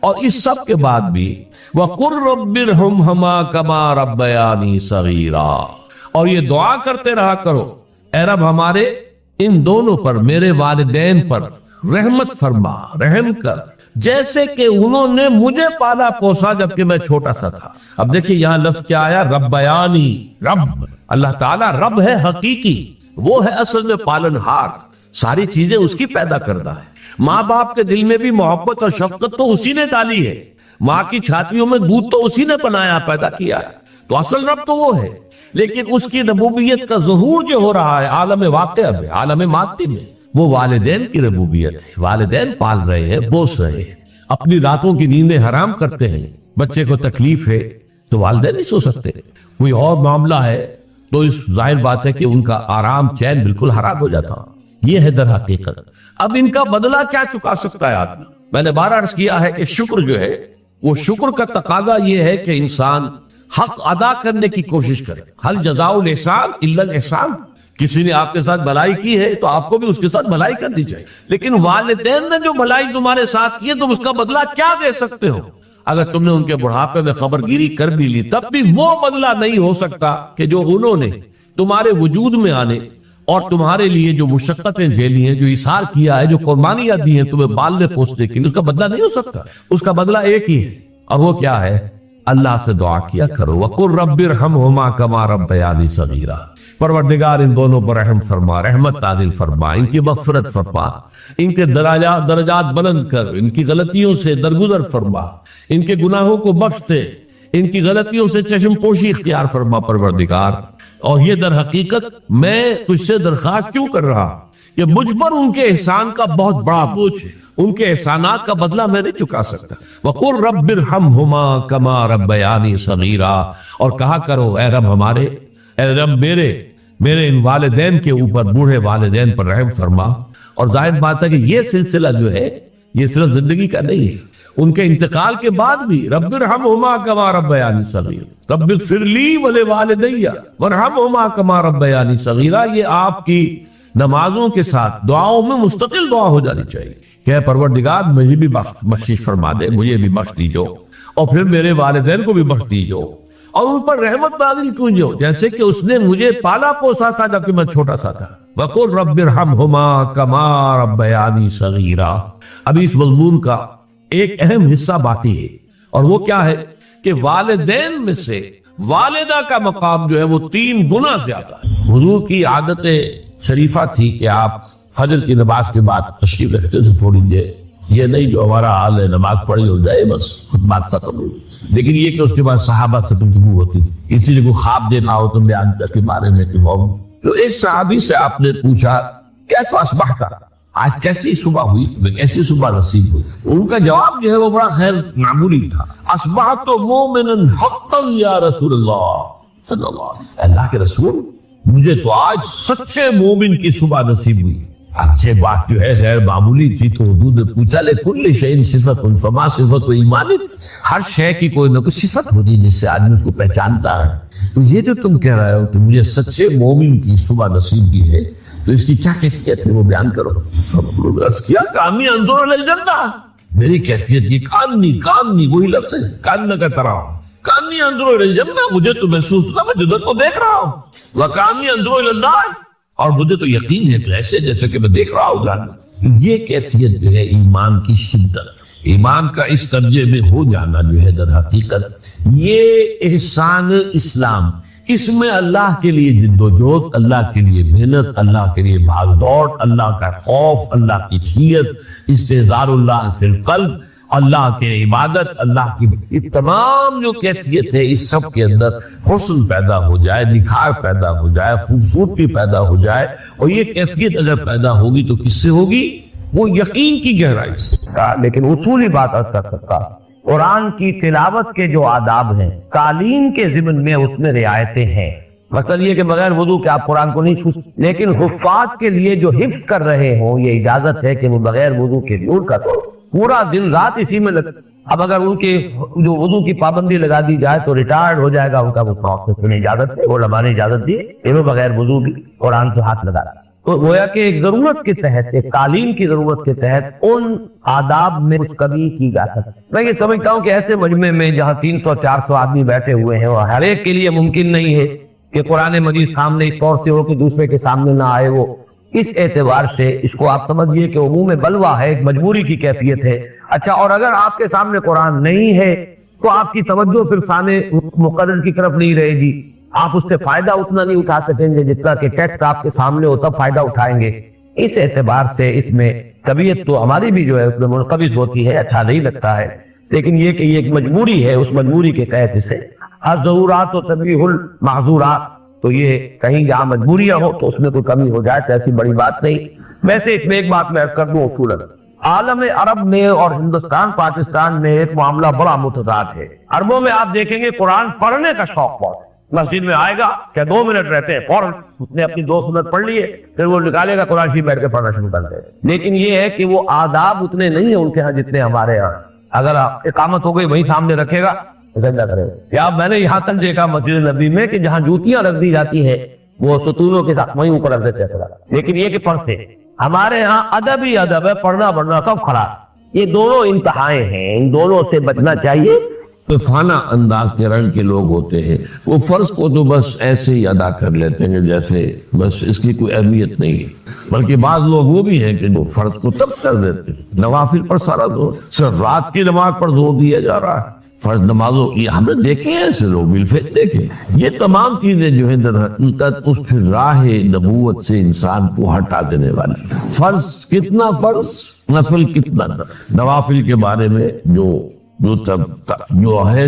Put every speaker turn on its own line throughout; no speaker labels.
اور اس سب کے بعد بھی وَقُلْ رَبِّ ارْحَمْهُمَا كَمَا رَبَّيَانِي صَغِيرًا، اور یہ دعا کرتے رہا کرو اے رب ہمارے ان دونوں پر، میرے والدین پر رحمت فرما، رحم کر، جیسے کہ انہوں نے مجھے پالا پوسا جبکہ میں چھوٹا سا تھا۔ اب دیکھیں یہاں لفظ کیا آیا، ربیانی، رب، اللہ تعالیٰ رب ہے حقیقی، وہ ہے اصل میں پالن ہار، ساری چیزیں اس کی پیدا کردہ ہے۔ ماں باپ کے دل میں بھی محبت اور شفقت تو اسی نے ڈالی ہے، ماں کی چھاتیوں میں دودھ تو اسی نے بنایا پیدا کیا ہے، تو اصل رب تو وہ ہے، لیکن اس کی ربوبیت کا ظہور جو ہو رہا ہے عالم واقعہ میں، عالم مادی میں، وہ والدین کی ربوبیت ہے۔ والدین پال رہے ہیں، بوس رہے ہیں، اپنی راتوں کی نیندیں حرام کرتے ہیں، بچے کو تکلیف ہے تو والدین نہیں سو سکتے، کوئی اور معاملہ ہے تو اس ظاہر بات ہے کہ ان کا آرام چین بالکل حرام ہو جاتا۔ یہ ہے در حقیقت۔ اب ان کا بدلہ کیا چکا سکتا ہے آدمی؟ میں نے بار عرض کیا ہے کہ شکر جو ہے وہ شکر کا تقاضا یہ ہے کہ انسان حق ادا کرنے کی کوشش کرے۔ حل جزاء الاحسان الا الاحسان، کسی نے آپ کے ساتھ بھلائی کی ہے تو آپ کو بھی اس کے ساتھ بھلائی کرنی چاہیے، لیکن والدین نے جو بھلائی تمہارے ساتھ کی ہے تم اس کا بدلہ کیا دے سکتے ہو؟ اگر تم نے ان کے بڑھاپے میں خبر گیری کر بھی لی تب بھی وہ بدلہ نہیں ہو سکتا کہ جو انہوں نے تمہارے وجود میں آنے اور تمہارے لیے جو مشقتیں جھیلی ہیں، جو اثار کیا ہے، جو قربانیاں دی ہیں تمہیں بالنے پوچھنے کے لیے، اس کا بدلہ نہیں ہو سکتا۔ اس کا بدلہ ایک ہی ہے، اور وہ کیا ہے؟ اللہ سے دعا کیا کرو وَقُلْ رَبِّ ارْحَمْهُمَا كَمَا رَبَّيَانِي صَغِيرًا، پروردگار ان دونوں پر رحم فرما، رحمت نازل فرما، ان کی مغفرت فرما، ان کے درجات بلند کر، ان کی غلطیوں سے درگزر فرما، ان کے گناہوں کو بخش دے، ان کی غلطیوں سے چشم پوشی اختیار فرما پروردگار۔ اور یہ در حقیقت میں تجھ سے درخواست کیوں کر رہا کہ مجھ پر ان کے احسان کا بہت بڑا بوجھ ہے، ان کے احسانات کا بدلہ میں نہیں چکا سکتا۔ وَقُلْ رَبِّ ارْحَمْهُمَا كَمَا رَبَّيَانِي صَغِيرًا، اور کہا کرو اے رب ہمارے، اے رب میرے ان والدین کے اوپر، بوڑھے والدین پر رحم فرما۔ اور ظاہر بات ہے کہ یہ سلسلہ جو ہے یہ صرف زندگی کا نہیں ہے، ان کے انتقال کے بعد بھی رب ارحمہما کما ربیانی صغیرا، رب اغفر لی ولوالدی وارحمہما کما ربیانی صغیرا، یہ آپ کی نمازوں کے ساتھ دعاؤں میں مستقل دعا ہو جانی چاہیے کہ پروردگار مجھے بھی بخشش فرما دے، مجھے بھی بخش دیجو، اور پھر میرے والدین کو بھی بخش دیجو، اور ان پر رحمت نازل کیجو جیسے کہ اس نے مجھے پالا پوسا تھا جبکہ میں چھوٹا سا تھا۔ وَقُلْ رَبِّ ارْحَمْهُمَا كَمَا رَبَّيَانِي صَغِيرًا۔ ابھی اس مضمون کا ایک اہم حصہ باقی ہے، اور وہ کیا ہے کہ والدین میں سے والدہ کا مقام جو ہے وہ 3 گنا زیادہ ہے۔ حضور کی عادت شریفہ تھی کہ آپ فجر کی نماز کے بعد تشریف رکھتے سے تھوڑی دیر، یہ نہیں جو ہمارا حال ہے نماز پڑھی ہو جائے بس خطبات ختم ہو، لیکن یہ کہ اس کے بعد صحابہ سے گفتگو ہوتی تھی، اسی لیے کوئی خواب دینا ہو تو بیان کے بارے میں کہ وہ تو ایک صحابی سے آپ نے پوچھا کیسا اصبحت، آج کیسی صبح ہوئی، کیسی صبح نصیب ہوئی؟ ان کا جواب جو ہے وہ بڑا خیر معمولی تھا، اصبحت مومنا حقا یا رسول اللہ صلی اللہ علیہ وسلم، اللہ کے رسول مجھے تو آج سچے مومن کی صبح نصیب ہوئی۔ اچھے بات جو ہے غیر معمولی تھی تو حضور نے پوچھا لکل شیء صفت فما صفت ایمان، ہر شے کی کوئی نہ کوئی صفت ہوتی ہے جس سے آدمی اس کو پہچانتا ہے، تو یہ جو تم کہہ رہے ہو کہ مجھے سچے مومن کی صبح نصیب ہوئی ہے تو اس کی کیا کیفیت ہے وہ بیان کرو۔ کیا کامی انظر الی الجنہ، میری کیفیت یہ کاننی وہی لفظ ہے، کاننا کا طرح کانی انظر الی الجنہ، مجھے تو محسوس ہوتا میں جنت کو دیکھ رہا ہوں، وکانی انظر الی النار، اور مجھے تو یقین ہے کہ ایسے جیسے کہ میں دیکھ رہا ہوں جاننا۔ یہ کیفیت جو ہے ایمان کی شدت، ایمان کا اس درجے میں ہو جانا جو ہے در حقیقت یہ احسان اسلام، اس میں اللہ کے لیے جد و جہد، اللہ کے لیے محنت، اللہ کے لیے بھاگ دوڑ، اللہ کا خوف، اللہ کی خشیت، استحضار اللہ فی القلب، اللہ کے عبادت، اللہ کی یہ تمام جو کیفیت ہے اس سب کے اندر حسن پیدا ہو جائے، نکھار پیدا ہو جائے، خوبصورتی پیدا ہو جائے، اور یہ کیفیت اگر پیدا ہوگی تو کس سے ہوگی؟ وہ یقین کی گہرائی سے۔
لیکن اصولی بات کرتا قرآن کی تلاوت کے جو آداب ہیں قالین کے ضمن میں اس میں رعایتیں ہیں، مثلا یہ کہ بغیر وضو کے آپ قرآن کو نہیں چھو، لیکن حفاظ کے لیے جو حفظ کر رہے ہوں یہ اجازت ہے کہ وہ بغیر وضو کے دور کا تو پورا دن رات اسی میں لگ۔ اب اگر ان کے جو وضو کی پابندی لگا دی جائے تو ریٹائرڈ ہو جائے گا ان کا، وہ اجازت ہے، وہ علماء نے اجازت دی ہے کہ وہ بغیر وضو بھی قرآن کو ہاتھ لگا رہا۔ تو گویا کہ ایک ضرورت کے تحت، ایک تعلیم کی ضرورت کے تحت ان آداب میں کمی کی جا سکتی ہے۔ میں یہ سمجھتا ہوں کہ ایسے مجمع میں جہاں 300-400 آدمی بیٹھے ہوئے ہیں اور ہر ایک کے لیے ممکن نہیں ہے کہ قرآن مجید سامنے اس طور سے ہو کہ دوسرے کے سامنے نہ آئے، وہ اس اعتبار سے اس کو آپ سمجھیے کہ عموم بلوہ ہے، ایک مجبوری کی کیفیت ہے۔ اچھا، اور اگر آپ کے سامنے قرآن نہیں ہے تو آپ کی توجہ پھر سامنے مقرر کی طرف نہیں رہے گی، آپ اس سے فائدہ اتنا نہیں اٹھا سکیں گے جتنا کہ ٹیکسٹ آپ کے سامنے ہو تب فائدہ اٹھائیں گے۔ اس اعتبار سے اس میں طبیعت تو ہماری بھی جو ہے اس میں منقبض ہوتی ہے، اچھا نہیں لگتا ہے، لیکن یہ کہ یہ ایک مجبوری ہے، اس مجبوری کے تحت اسے الضرورات و تبیح المعذورات، تو یہ کہیں جہاں مجبوریاں ہو تو اس میں کوئی کمی ہو جائے تو ایسی بڑی بات نہیں۔ ویسے اس میں ایک بات میں کر دوں، اصولاً عالم عرب میں اور ہندوستان پاکستان میں ایک معاملہ بڑا متضاد ہے۔ عربوں میں آپ دیکھیں گے قرآن پڑھنے کا شوق بہت ہے، مسجد میں آئے گا کیا 2 منٹ رہتے ہیں فوراً اس نے اپنی 2 سنت پڑھ لیے، پھر وہ نکالے گا قرآن شریف بیٹھ کے پڑھنا شروع کر دے۔ لیکن یہ ہے کہ وہ آداب اتنے نہیں ہیں ان کے ہاں جتنے ہمارے ہاں۔ اگر اقامت ہو گئی وہیں سامنے رکھے گا، سجدہ کرے گا۔ یا میں نے یہاں تک دیکھا مسجد نبی میں کہ جہاں جوتیاں رکھ دی جاتی ہیں وہ ستونوں کے ساتھ وہیں اوپر رکھ دیتے ہیں، لیکن یہ کہ پڑھ سے ہمارے ہاں ادب ہی ادب ہے، پڑھنا بڑھنا کب کھڑا۔ یہ دونوں انتہائیں ہیں، ان دونوں سے بچنا چاہیے۔
فانہ انداز کے رنگ کے لوگ ہوتے ہیں، وہ فرض کو تو بس ایسے ہی ادا کر لیتے ہیں جیسے بس اس کی کوئی اہمیت نہیں ہے، بلکہ بعض لوگ وہ بھی ہیں کہ جو فرض کو تب کر دیتے ہیں، نوافل پر سارا زور، صرف رات کی نماز پر زور دیا جا رہا ہے، فرض نمازوں یہ ہم نے دیکھے ہیں، ایسے لوگ بالفعل دیکھے۔ یہ تمام چیزیں جو ہیں در حقیقت اس پھر راہ نبوت سے انسان کو ہٹا دینے والی۔ فرض کتنا فرض، نفل کتنا نفل۔ نوافل کے بارے میں جو ہے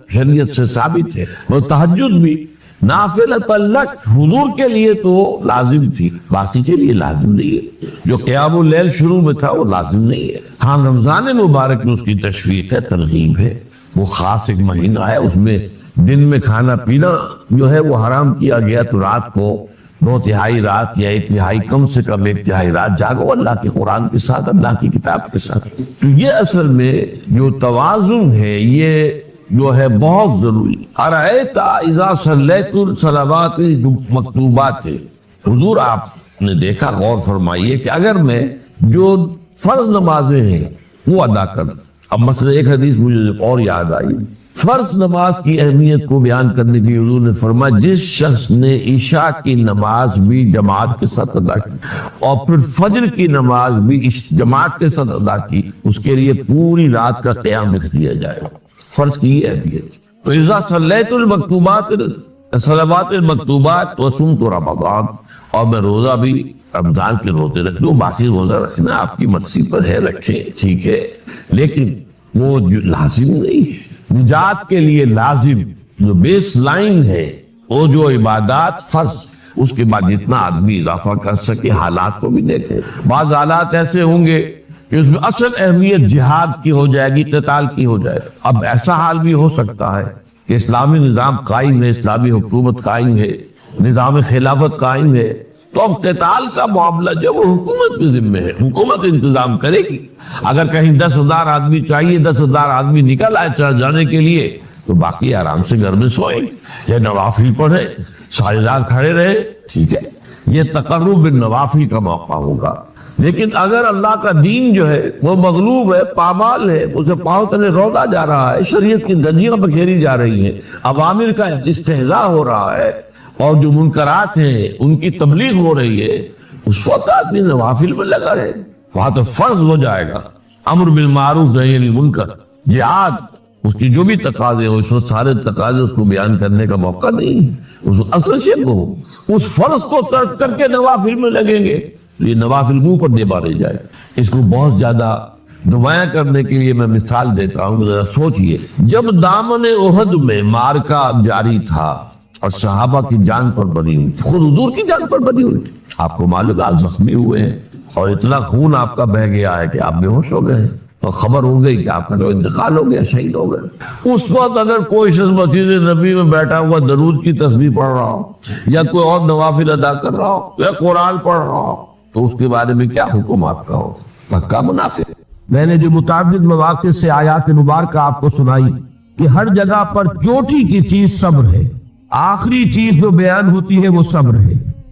شریعت سے ثابت ہے، وہ تہجد بھی نافلۃ لک، حضور کے لیے تو لازم تھی، باقی کے لیے لازم نہیں ہے۔ جو قیام اللیل شروع میں تھا وہ لازم نہیں ہے۔ ہاں رمضان مبارک میں اس کی تشویق ہے، ترغیب ہے، وہ خاص ایک مہینہ ہے، اس میں دن میں کھانا پینا جو ہے وہ حرام کیا گیا، تو رات کو 2/3 رات یا 1/3 کم سے کم 1/3 رات جاگو اللہ کے قرآن کے ساتھ، اللہ کی کتاب کے ساتھ۔ تو یہ اصل میں جو توازن ہے یہ جو ہے بہت ضروری۔ ارأیت اذا صلیت الصلوات مکتوبات، حضور آپ نے دیکھا، غور فرمائیے کہ اگر میں جو فرض نمازیں ہیں وہ ادا کروں۔ اب مثلا ایک حدیث مجھے اور یاد آئی، فرض نماز کی اہمیت کو بیان کرنے کی حضور نے فرمایا جس شخص نے عشاء کی نماز بھی جماعت کے ساتھ ادا کی اور پھر فجر کی نماز بھی جماعت کے ساتھ ادا کی، اس کے لیے پوری رات کا قیام لکھ دیا جائے گا۔ فرض کی اہمیت تو اذا صلیت المکتوبات صلوات المکتوبات وصمت رمضان، اور میں روزہ بھی رمضان کے روزے رکھ لوں، باقی روزہ رکھنا آپ کی مرضی پر ہے، رکھیں ٹھیک ہے، لیکن وہ جو لازم نہیں ہے۔ نجات کے لیے لازم جو بیس لائن ہے وہ جو عبادات فرض، اس کے بعد جتنا آدمی اضافہ کر سکے، حالات کو بھی دیکھیں۔ بعض حالات ایسے ہوں گے کہ اس میں اصل اہمیت جہاد کی ہو جائے گی، قتال کی ہو جائے۔ اب ایسا حال بھی ہو سکتا ہے کہ اسلامی نظام قائم ہے، اسلامی حکومت قائم ہے، نظام خلافت قائم ہے، تو اب قتال کا معاملہ جو وہ حکومت کے ذمہ ہے، حکومت انتظام کرے گی۔ اگر کہیں 10,000 آدمی چاہیے، 10,000 آدمی نکل آئے چل جانے کے لیے، تو باقی آرام سے گھر میں سوئیں یا نوافل پڑھے، سارے رات کھڑے رہے، ٹھیک ہے، یہ تقرب بالنوافل کا موقع ہوگا۔ لیکن اگر اللہ کا دین جو ہے وہ مغلوب ہے، پامال ہے، اسے پاؤں تلے رودا جا رہا ہے، شریعت کی دھجیاں بکھیری جا رہی ہیں، عوامر کا استہزاء ہو رہا ہے، اور جو منکرات ہیں ان کی تبلیغ ہو رہی ہے، اس وقت آدمی نوافل میں لگا رہے، وہاں تو فرض ہو جائے گا امر بالمعروف نہی عن المنکر۔ جہاد اس کی جو بھی تقاضے ہو، اس وقت سارے تقاضے اس کو بیان کرنے کا موقع نہیں، اس اصل سے کو اس فرض کو ترک کر کے نوافل میں لگیں گے، یہ نوافل منہ پر دے مارے جائے۔ اس کو بہت زیادہ نمایاں کرنے کے لیے میں مثال دیتا ہوں، ذرا سوچئے، جب دامن احد میں معرکہ جاری تھا اور صحابہ کی جان پر بنی ہوئی تھی، خود حضور کی جان پر بنی ہوئی تھی، آپ کو معلوم ہے آپ زخمی ہوئے ہیں اور اتنا خون آپ کا بہہ گیا ہے کہ آپ بے ہوش ہو گئے ہیں، اور خبر ہو گئی کہ آپ کا جو انتقال ہو گیا، شہید ہو گئے۔ اس وقت اگر کوئی شخص مسجد نبی میں بیٹھا ہوا درود کی تسبیح پڑھ رہا ہو، یا کوئی اور نوافل ادا کر رہا ہو، یا قرآن پڑھ رہا ہو، تو اس کے بارے میں کیا حکم آپ کا ہو؟ پکا منافق۔ میں نے جو متعدد مواقع سے آیات مبارکہ آپ کو سنائی کہ ہر جگہ پر چوٹی کی چیز صبر ہے، آخری چیز جو بیان ہوتی ہے وہ صبر ہے۔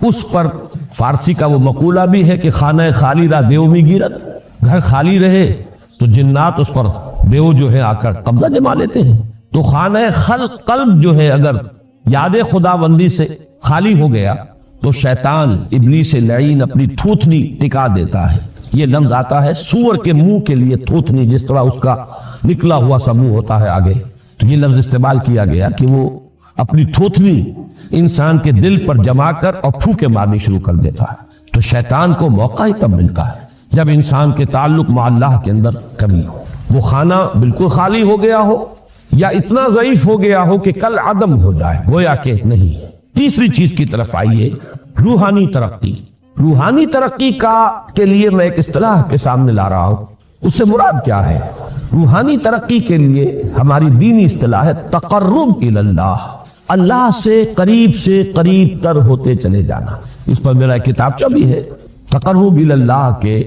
اس پر فارسی کا وہ مقولہ بھی ہے کہ خانہ خالی را دیو میں گیرت، گھر خالی رہے تو جنات اس پر دیو جو ہے آ کر قبضہ جما لیتے ہیں۔ تو خانہ قلب جو ہے اگر یاد خدا بندی سے خالی ہو گیا تو شیطان ابلیس لعین اپنی تھوتنی ٹکا دیتا ہے۔ یہ لفظ آتا ہے سور کے منہ کے لیے تھوتنی، جس طرح اس کا نکلا ہوا سا منہ ہوتا ہے آگے، تو یہ لفظ استعمال کیا گیا کہ وہ اپنی تھوتنی انسان کے دل پر جما کر اور پھوکے مارنی شروع کر دیتا ہے۔ تو شیطان کو موقع ہی تب ملتا ہے جب انسان کے تعلق مع اللہ کے اندر کمی ہو، وہ خانہ بالکل خالی ہو گیا ہو یا اتنا ضعیف ہو گیا ہو کہ کل عدم ہو جائے، گویا کہ نہیں۔ تیسری چیز کی طرف آئیے، روحانی ترقی۔ روحانی ترقی کے لیے میں ایک اصطلاح کے سامنے لا رہا ہوں، اس سے مراد کیا ہے؟ روحانی ترقی کے لیے ہماری دینی اصطلاح ہے تقرب الی اللہ، اللہ سے قریب تر ہوتے چلے جانا۔ اس پر میرا ایک کتابچہ بھی ہے، تقرب الی اللہ کے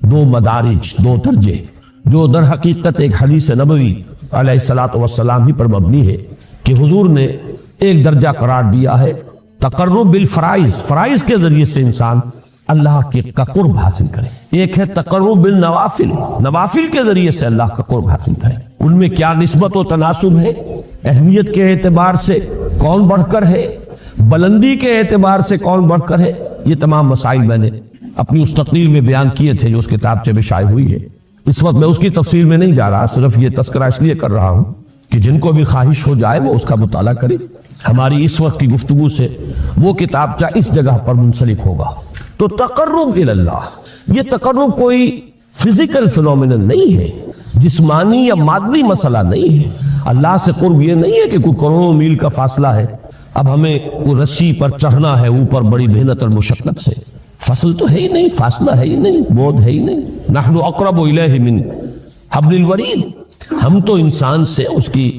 2 مدارج، 2 درجے، جو در حقیقت ایک حدیث نبوی علیہ الصلوۃ والسلام ہی پر مبنی ہے کہ حضور نے ایک درجہ قرار دیا ہے تقرب بالفرائض، فرائض کے ذریعے سے انسان اللہ کا قرب حاصل کرے۔ ایک ہے تقرب بالنوافل، نوافل کے ذریعے سے اللہ کا قرب حاصل کرے۔ ان میں کیا نسبت و تناسب ہے، اہمیت کے اعتبار سے کون بڑھ کر ہے، بلندی کے اعتبار سے کون بڑھ کر ہے، یہ تمام مسائل میں نے اپنی اس تقریر میں بیان کیے تھے جو اس کتابچے میں شائع ہوئی ہے۔ اس وقت میں اس کی تفصیل میں نہیں جا رہا، صرف یہ تذکرہ اس لیے کر رہا ہوں کہ جن کو بھی خواہش ہو جائے وہ اس کا مطالعہ کرے۔ ہماری اس وقت کی گفتگو سے وہ کتابچہ اس جگہ پر منسلک ہوگا۔ تو تقرب الی اللہ، یہ تقرب کوئی فزیکل فینومینن نہیں ہے، جسمانی یا مادی مسئلہ نہیں ہے۔ اللہ سے قرب یہ نہیں ہے کہ کوئی کروڑوں میل کا فاصلہ ہے، اب ہمیں وہ رسی پر چڑھنا ہے اوپر بڑی محنت اور مشقت سے، فصل تو ہے ہی نہیں، فاصلہ ہے ہی نہیں، بود ہے ہی نہیں۔ نحن اقرب الیہ من حبل الورید، ہم تو انسان سے اس کی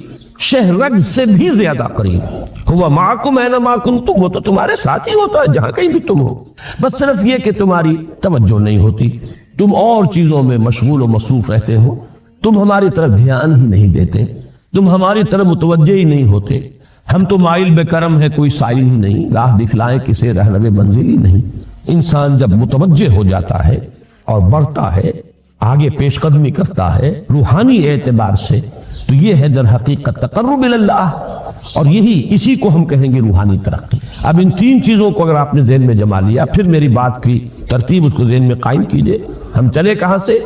شہرگ سے بھی زیادہ قریب۔ ہوا معکم اینما کنتم، وہ تو تمہارے ساتھ ہی ہوتا ہے جہاں کہیں بھی تم ہو، بس صرف یہ کہ تمہاری توجہ نہیں ہوتی، تم اور چیزوں میں مشغول و مصروف رہتے ہو، تم ہماری طرف دھیان ہی نہیں دیتے، تم ہماری طرف متوجہ ہی نہیں ہوتے۔ ہم تو مائل بے کرم ہے، کوئی سائل ہی نہیں، راہ دکھلائیں کسے رہنم منزل ہی نہیں۔ انسان جب متوجہ ہو جاتا ہے اور بڑھتا ہے، آگے پیش قدمی کرتا ہے روحانی اعتبار سے، تو یہ ہے در حقیقت تقرب الی اللہ، اور اسی کو ہم کہیں گے روحانی ترقی۔ اب ان 3 چیزوں کو اگر آپ نے ذہن میں جما لیا، پھر میری بات کی ترتیب اس کو ذہن میں قائم کیجئے۔ ہم چلے کہاں سے؟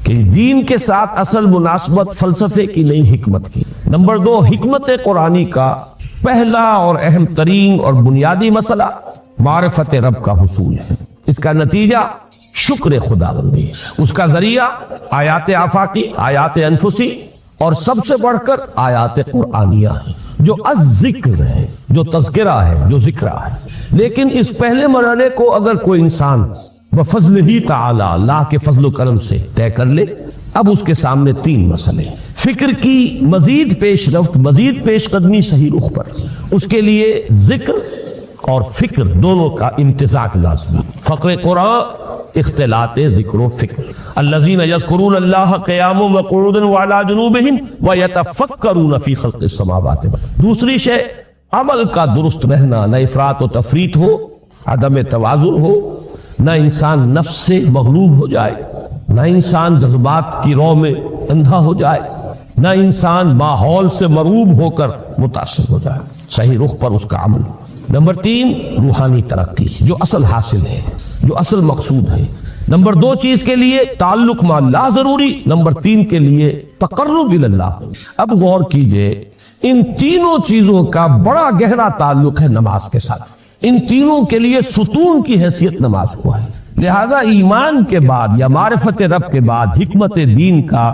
کہ دین کے ساتھ اصل مناسبت فلسفے کی نہیں، حکمت کی۔ نمبر 2، حکمت قرآنی کا پہلا اور اہم ترین اور بنیادی مسئلہ معرفت رب کا حصول ہے۔ اس کا نتیجہ شکر خداوندی، اس کا ذریعہ آیات آفاقی، آیات انفسی، اور سب سے بڑھ کر آیات قرآنیہ ہیں جو الذکر ہے، جو تذکرہ ہے، جو ذکرہ ہے۔ لیکن اس پہلے مرحلے کو اگر کوئی انسان بفضل ہی تعالی، اللہ کے فضل و کرم سے طے کر لے، اب اس کے سامنے 3 مسئلے، فکر کی مزید پیش رفت، مزید پیش قدمی صحیح رخ پر، اس کے لیے ذکر اور فکر دونوں کا امتزاج لازمی۔ فقر قرآن اختلاط ذکر و فکر، الذین یذکرون اللہ قیاما وقعودا وعلی جنوبہم ویتفکرون فی خلق السماوات۔ دوسری شے عمل کا درست رہنا، نہ افراط و تفریط ہو، عدم توازن ہو، نہ انسان نفس سے مغلوب ہو جائے، نہ انسان جذبات کی رو میں اندھا ہو جائے، نہ انسان ماحول سے مرعوب ہو کر متاثر ہو جائے، صحیح رخ پر اس کا عمل۔ نمبر 3، روحانی ترقی، جو اصل حاصل ہے، جو اصل مقصود ہے۔ نمبر 2 چیز کے لیے تعلق مع اللہ ضروری، نمبر 3 کے لیے تقرب الی اللہ۔ اب غور کیجئے، ان تینوں چیزوں کا بڑا گہرا تعلق ہے نماز کے ساتھ۔ ان تینوں کے لیے ستون کی حیثیت نماز کو ہے، لہذا ایمان کے بعد یا معرفت رب کے بعد حکمت دین کا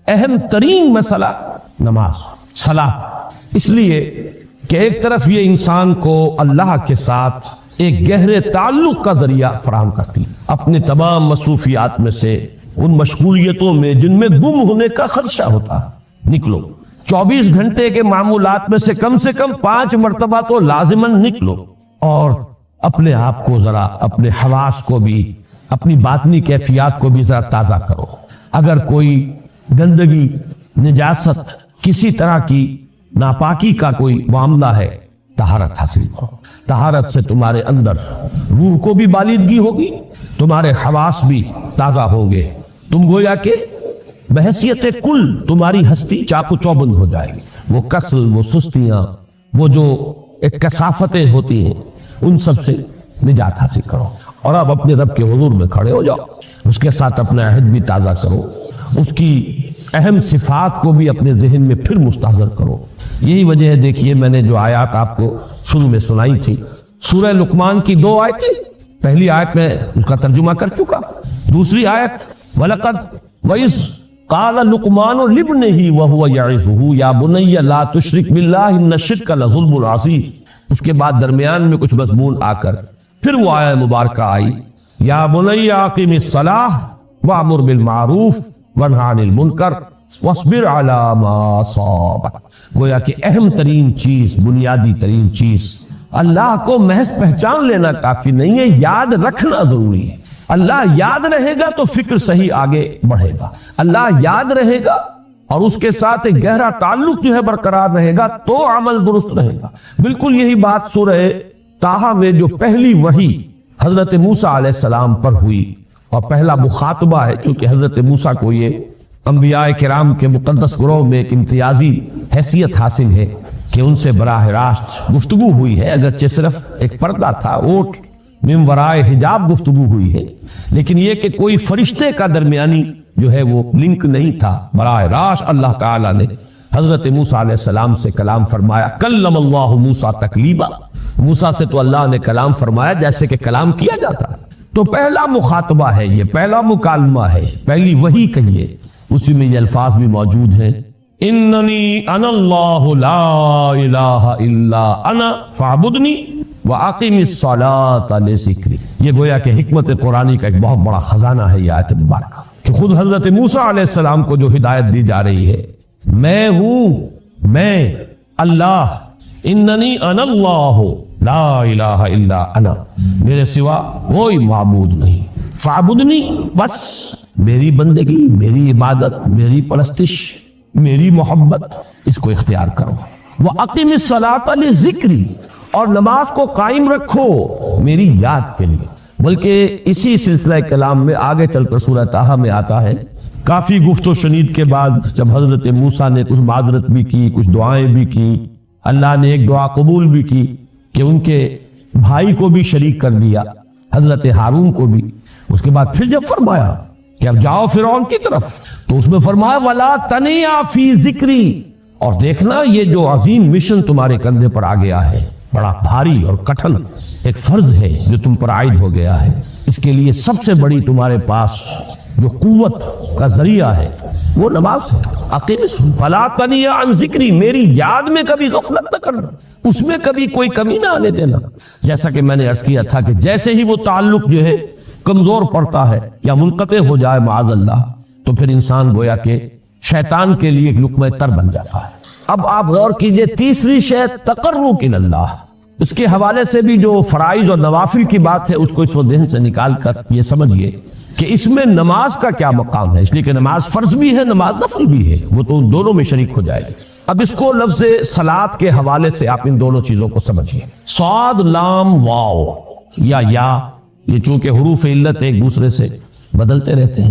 اہم ترین مسئلہ نماز، صلاۃ، اس لیے کہ ایک طرف یہ انسان کو اللہ کے ساتھ ایک گہرے تعلق کا ذریعہ فراہم کرتی، اپنے تمام مصروفیات میں سے، ان مشغولیتوں میں جن میں گم ہونے کا خدشہ ہوتا، نکلو۔ 24 گھنٹے کے معمولات میں سے کم 5 مرتبہ تو لازماً نکلو، اور اپنے آپ کو ذرا، اپنے حواس کو بھی، اپنی باطنی کیفیات کو بھی ذرا تازہ کرو۔ اگر کوئی گندگی، نجاست، کسی طرح کی ناپاکی کا کوئی معاملہ ہے طہارت حاصل کرو. طہارت سے تمہارے اندر روح کو بھی بالیدگی ہوگی, تمہارے حواس بھی تازہ ہوں گے, تم گویا کہ بحیثیت کل تمہاری ہستی چاق و چوبند ہو جائے گی. وہ کسل, وہ سستیاں, وہ جو ایک کثافتیں ہوتی ہیں, ان سب سے نجات حاصل کرو. اور اب اپنے رب کے حضور میں کھڑے ہو جاؤ, اس کے ساتھ اپنا عہد بھی تازہ کرو, اس کی اہم صفات کو بھی اپنے ذہن میں پھر مستحضر کرو. یہی وجہ ہے, دیکھیے میں نے جو آیات آپ کو شروع میں سنائی تھی, سورہ لقمان کی 2 آیتیں, پہلی آیت میں اس کا ترجمہ کر چکا, دوسری آیت وَلَقَدْ وَإِذْ قَالَ لُقْمَانُ لِابْنِهِ وَهُوَ يَعِظُهُ يَا بُنَيَّ لَا تُشْرِكْ بِاللَّهِ إِنَّ الشِّرْكَ لَظُلْمٌ عَظِيمٌ. اس کے بعد درمیان میں کچھ مضمون آ کر پھر وہ آیت مبارکہ آئی, یا بنی اقم الصلاۃ وامر بالمعروف وانہی عن المنکر واصبر علی ما اصابک. گویا کہ اہم ترین چیز, بنیادی ترین چیز, اللہ کو محض پہچان لینا کافی نہیں ہے, یاد رکھنا ضروری ہے. اللہ یاد رہے گا تو فکر صحیح آگے بڑھے گا, اللہ یاد رہے گا اور اس کے ساتھ ایک گہرا تعلق جو ہے برقرار رہے گا تو عمل درست رہے گا. بالکل یہی بات سورہ طٰہٰ میں جو پہلی وحی حضرت موسیٰ علیہ السلام پر ہوئی, اور پہلا مخاطبہ ہے, چونکہ حضرت موسیٰ کو یہ انبیاء کرام کے مقدس گروہ میں ایک امتیازی حیثیت حاصل ہے کہ ان سے براہ راست گفتگو ہوئی ہے, اگرچہ صرف ایک پردہ تھا, اوٹ من ورائے حجاب گفتگو ہوئی ہے, لیکن یہ کہ کوئی فرشتے کا درمیانی جو ہے وہ لنک نہیں تھا. براہ راست اللہ تعالیٰ نے حضرت موسیٰ علیہ السلام سے کلام فرمایا. کلم اللہ موسیٰ تکلیما, موسیٰ سے تو اللہ نے کلام فرمایا جیسے کہ کلام کیا جاتا ہے. تو پہلا مخاطبہ ہے, یہ پہلا مکالمہ ہے, پہلی وحی کہیے, اسی میں یہ الفاظ بھی موجود ہیں, اننی انا اللہ لا الہ الا انا فاعبدنی واقم الصلاۃ لذکری. یہ گویا کہ حکمت قرآنی کا ایک بہت بڑا خزانہ ہے یہ آیت مبارکہ, کہ خود حضرت موسیٰ علیہ السلام کو جو ہدایت دی جا رہی ہے, میں ہوں, میں اللہ, اننی انا اللہ لا الہ الا انا, میرے سوا کوئی معبود نہیں, فاعبدنی, بس میری بندگی, میری عبادت, میری پرستش, میری محبت, اس کو اختیار کرو. وَأَقِمِ الصَّلَاةَ لِذِكْرِي, اور نماز کو قائم رکھو میری یاد کے لیے. بلکہ اسی سلسلہ کلام میں آگے چل کر سورہ طٰہٰ میں آتا ہے, کافی گفت و شنید کے بعد جب حضرت موسیٰ نے کچھ معذرت بھی کی, کچھ دعائیں بھی کی, اللہ نے ایک دعا قبول بھی کی کہ ان کے بھائی کو بھی شریک کر دیا, حضرت ہارون کو بھی. اس کے بعد پھر جب فرمایا کہ اب جاؤ فرعون کی طرف, تو اس میں فرمایا وَلَا تَنِيَا فِي ذِكْرِي, اور دیکھنا یہ جو عظیم مشن تمہارے کندھے پر آ گیا ہے, بڑا بھاری اور کٹھن ایک فرض ہے جو تم پر عائد ہو گیا ہے, اس کے لیے سب سے بڑی تمہارے پاس جو قوت کا ذریعہ ہے وہ نماز ہے. فَلَا تَنِيَا عَنْ ذِكْرِي, میری یاد میں کبھی غفلت نہ کرنا, اس میں کبھی کوئی کمی نہ آنے دینا. جیسا کہ میں نے عرض کیا تھا کہ جیسے ہی وہ تعلق جو ہے کمزور پڑتا ہے یا منقطع ہو جائے معاذ اللہ, تو پھر انسان گویا کہ شیطان کے لیے ایک لقمہ تر بن جاتا ہے. اب آپ غور کیجئے, تیسری شے تقرب الی اللہ, اس کے حوالے سے بھی جو فرائض اور نوافل کی بات ہے اس کو اس ذہن سے نکال کر یہ سمجھیے کہ اس میں نماز کا کیا مقام ہے, اس لیے کہ نماز فرض بھی ہے, نماز نفل بھی ہے, وہ تو دونوں میں شریک ہو جائے گی. اب اس کو لفظ صلاۃ کے حوالے سے آپ ان دونوں چیزوں کو سمجھیے. صاد لام واو یا یہ چونکہ حروف علت ایک دوسرے سے بدلتے رہتے ہیں,